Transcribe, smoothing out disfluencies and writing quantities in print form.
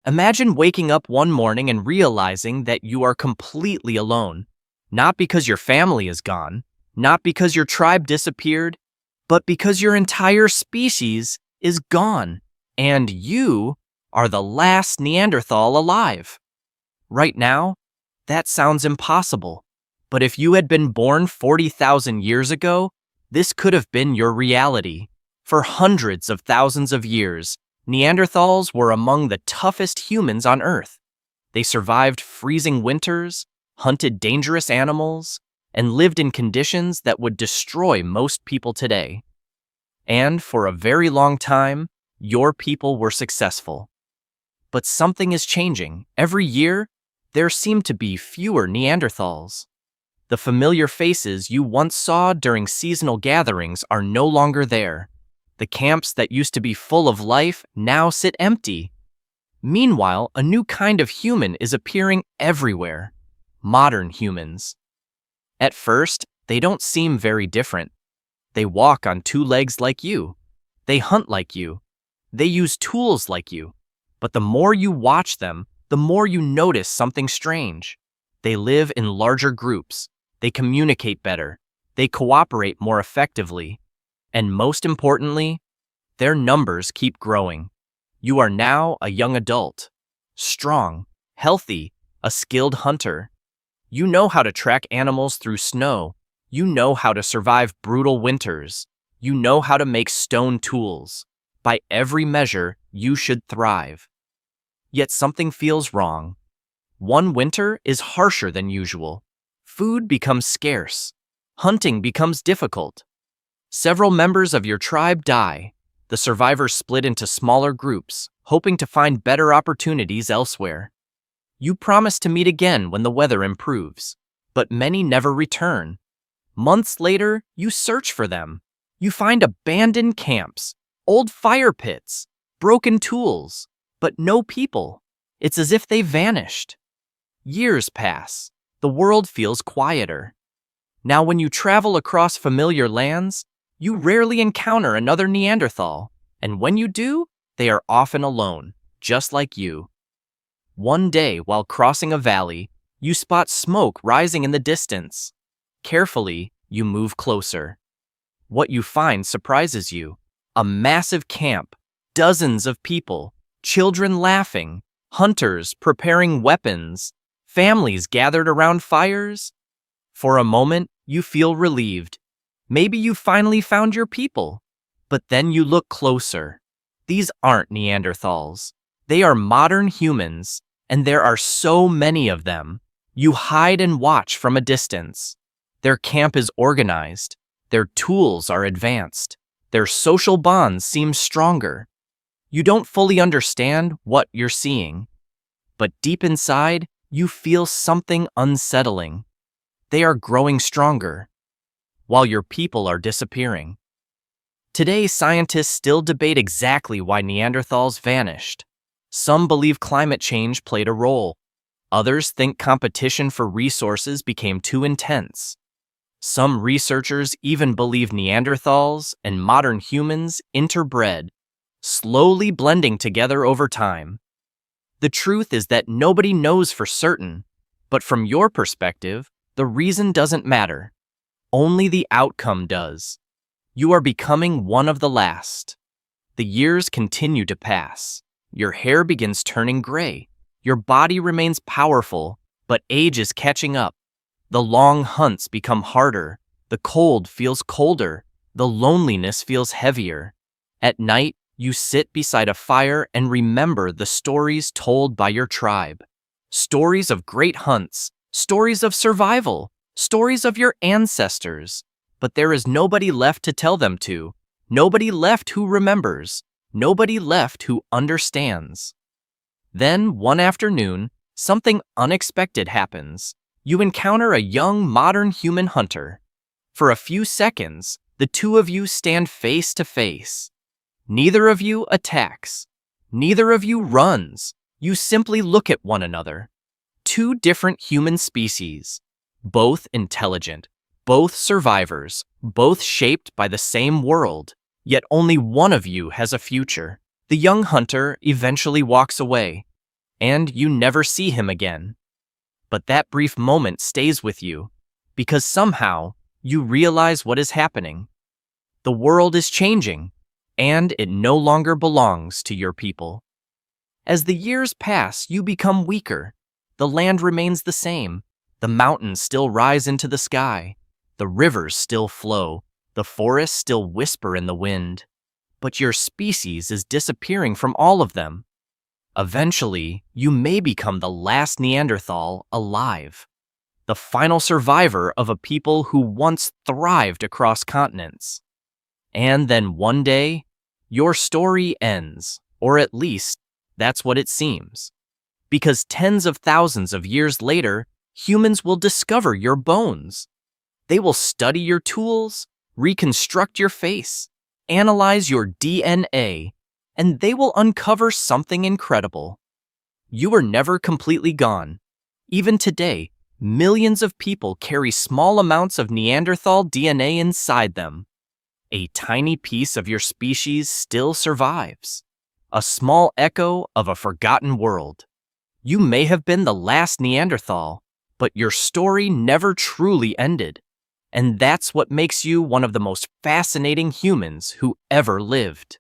Imagine waking up one morning and realizing that you are completely alone, not because your family is gone, not because your tribe disappeared, but because your entire species is gone, and you are the last Neanderthal alive. Right now, that sounds impossible, but if you had been born 40,000 years ago, this could have been your reality. For hundreds of thousands of years, Neanderthals were among the toughest humans on Earth. They survived freezing winters, hunted dangerous animals, and lived in conditions that would destroy most people today. And for a very long time, your people were successful. But something is changing. Every year, there seem to be fewer Neanderthals. The familiar faces you once saw during seasonal gatherings are no longer there. The camps that used to be full of life now sit empty. Meanwhile, a new kind of human is appearing everywhere: modern humans. At first, they don't seem very different. They walk on two legs like you. They hunt like you. They use tools like you. But the more you watch them, the more you notice something strange. They live in larger groups. They communicate better. They cooperate more effectively. And most importantly, their numbers keep growing. You are now a young adult, strong, healthy, a skilled hunter. You know how to track animals through snow. You know how to survive brutal winters. You know how to make stone tools. By every measure, you should thrive. Yet something feels wrong. One winter is harsher than usual. Food becomes scarce. Hunting becomes difficult. Several members of your tribe die. The survivors split into smaller groups, hoping to find better opportunities elsewhere. You promise to meet again when the weather improves, but many never return. Months later, you search for them. You find abandoned camps, old fire pits, broken tools, but no people. It's as if they vanished. Years pass. The world feels quieter. Now, when you travel across familiar lands, you rarely encounter another Neanderthal, and when you do, they are often alone, just like you. One day, while crossing a valley, you spot smoke rising in the distance. Carefully, you move closer. What you find surprises you: a massive camp, dozens of people, children laughing, hunters preparing weapons, families gathered around fires. For a moment, you feel relieved. Maybe you finally found your people. But then you look closer. These aren't Neanderthals. They are modern humans, and there are so many of them. You hide and watch from a distance. Their camp is organized. Their tools are advanced. Their social bonds seem stronger. You don't fully understand what you're seeing. But deep inside, you feel something unsettling. They are growing stronger, while your people are disappearing. Today, scientists still debate exactly why Neanderthals vanished. Some believe climate change played a role. Others think competition for resources became too intense. Some researchers even believe Neanderthals and modern humans interbred, slowly blending together over time. The truth is that nobody knows for certain, but from your perspective, the reason doesn't matter. Only the outcome does. You are becoming one of the last. The years continue to pass. Your hair begins turning gray. Your body remains powerful, but age is catching up. The long hunts become harder. The cold feels colder. The loneliness feels heavier. At night, you sit beside a fire and remember the stories told by your tribe. Stories of great hunts, stories of survival, stories of your ancestors. But there is nobody left to tell them to. Nobody left who remembers. Nobody left who understands. Then, one afternoon, something unexpected happens. You encounter a young modern human hunter. For a few seconds, the two of you stand face to face. Neither of you attacks. Neither of you runs. You simply look at one another. Two different human species, both intelligent, both survivors, both shaped by the same world, yet only one of you has a future. The young hunter eventually walks away. and you never see him again. But that brief moment stays with you, because somehow you realize what is happening. The world is changing, and it no longer belongs to your people. As the years pass, you become weaker. The land remains the same. The mountains still rise into the sky. The rivers still flow. The forests still whisper in the wind. But your species is disappearing from all of them. Eventually, you may become the last Neanderthal alive, the final survivor of a people who once thrived across continents. And then one day, your story ends, or at least, that's what it seems. Because tens of thousands of years later, humans will discover your bones. They will study your tools, reconstruct your face, analyze your DNA, and they will uncover something incredible. You are never completely gone. Even today, millions of people carry small amounts of Neanderthal DNA inside them. A tiny piece of your species still survives, a small echo of a forgotten world. You may have been the last Neanderthal, but your story never truly ended. And that's what makes you one of the most fascinating humans who ever lived.